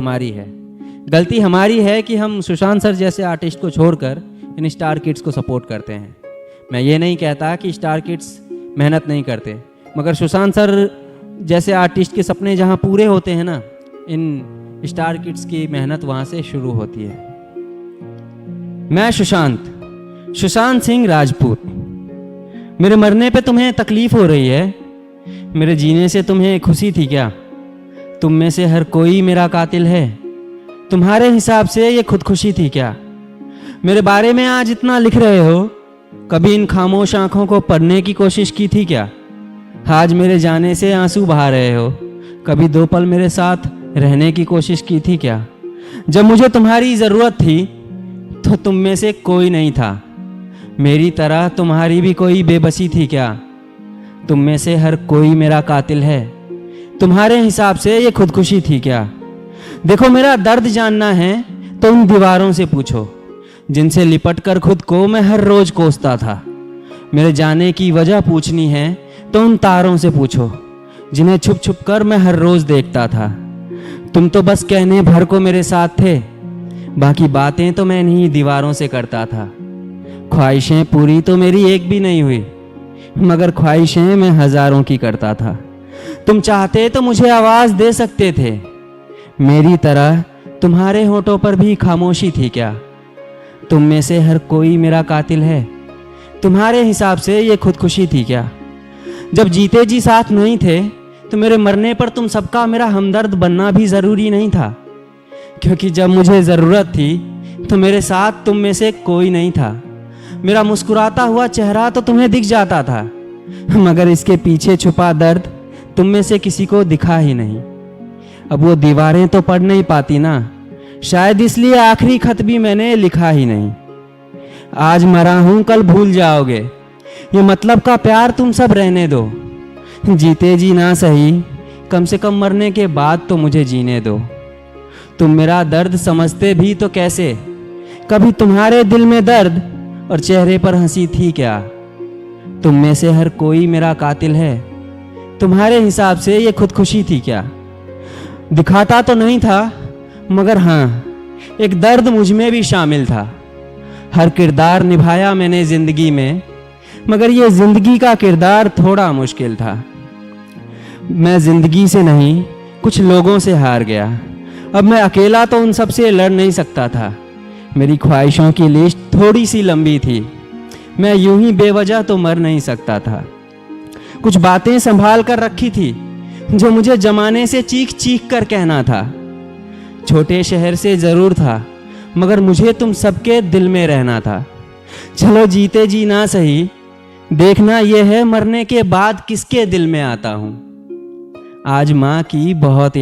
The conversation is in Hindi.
हमारी है। गलती हमारी है कि हम सुशांत सर जैसे आर्टिस्ट को छोड़कर इन स्टार किड्स को सपोर्ट करते हैं। मैं ये नहीं कहता कि स्टार किड्स मेहनत नहीं करते, मगर सुशांत सर जैसे आर्टिस्ट के सपने जहाँ पूरे होते हैं ना, इन स्टार किड्स की मेहनत वहाँ से शुरू होती है। मैं सुशांत सिंह राजपूत। मेरे मरने पे तुम्हें तकलीफ हो रही है, मेरे जीने से तुम्हें खुशी थी क्या? तुम में से हर कोई मेरा कातिल है, तुम्हारे हिसाब से ये खुदकुशी थी क्या? मेरे बारे में आज इतना लिख रहे हो, कभी इन खामोश आंखों को पढ़ने की कोशिश की थी क्या? आज मेरे जाने से आंसू बहा रहे हो, कभी 2 पल मेरे साथ रहने की कोशिश की थी क्या? जब मुझे तुम्हारी ज़रूरत थी तो तुम में से कोई नहीं था, मेरी तरह तुम्हारी भी कोई बेबसी थी क्या? तुम में से हर कोई मेरा कातिल है, तुम्हारे हिसाब से ये खुदकुशी थी क्या? देखो, मेरा दर्द जानना है तो उन दीवारों से पूछो जिनसे लिपट कर खुद को मैं हर रोज कोसता था। मेरे जाने की वजह पूछनी है तो उन तारों से पूछो जिन्हें छुप छुप कर मैं हर रोज देखता था। तुम तो बस कहने भर को मेरे साथ थे, बाकी बातें तो मैं इन्हीं दीवारों से करता था। ख्वाहिशें पूरी तो मेरी एक भी नहीं हुई, मगर ख्वाहिशें मैं हजारों की करता था। तुम चाहते तो मुझे आवाज़ दे सकते थे, मेरी तरह तुम्हारे होठों पर भी खामोशी थी क्या? तुम में से हर कोई मेरा कातिल है, तुम्हारे हिसाब से ये खुदकुशी थी क्या? जब जीते जी साथ नहीं थे तो मेरे मरने पर तुम सबका मेरा हमदर्द बनना भी ज़रूरी नहीं था, क्योंकि जब मुझे ज़रूरत थी तो मेरे साथ तुम में से कोई नहीं था। मेरा मुस्कुराता हुआ चेहरा तो तुम्हें दिख जाता था, मगर इसके पीछे छुपा दर्द तुम में से किसी को दिखा ही नहीं। अब वो दीवारें तो पढ़ नहीं पाती ना, शायद इसलिए आखिरी खत भी मैंने लिखा ही नहीं। आज मरा हूं कल भूल जाओगे, ये मतलब का प्यार तुम सब रहने दो। जीते जी ना सही, कम से कम मरने के बाद तो मुझे जीने दो। तुम मेरा दर्द समझते भी तो कैसे? कभी तुम्हारे दिल में दर्द और चेहरे पर हंसी थी क्या? तुम में से हर कोई मेरा कातिल है, तुम्हारे हिसाब से ये खुदकुशी थी क्या? दिखाता तो नहीं था, मगर हाँ, एक दर्द मुझ में भी शामिल था। हर किरदार निभाया मैंने ज़िंदगी में, मगर ये ज़िंदगी का किरदार थोड़ा मुश्किल था। मैं ज़िंदगी से नहीं, कुछ लोगों से हार गया। अब मैं अकेला तो उन सब से लड़ नहीं सकता था। मेरी ख्वाहिशों की लिस्ट थोड़ी सी लंबी थी, मैं यूं ही बेवजह तो मर नहीं सकता था। कुछ बातें संभाल कर रखी थी जो मुझे जमाने से चीख चीख कर कहना था। छोटे शहर से ज़रूर था, मगर मुझे तुम सबके दिल में रहना था। चलो जीते जी ना सही, देखना यह है मरने के बाद किसके दिल में आता हूँ। आज माँ की बहुत याद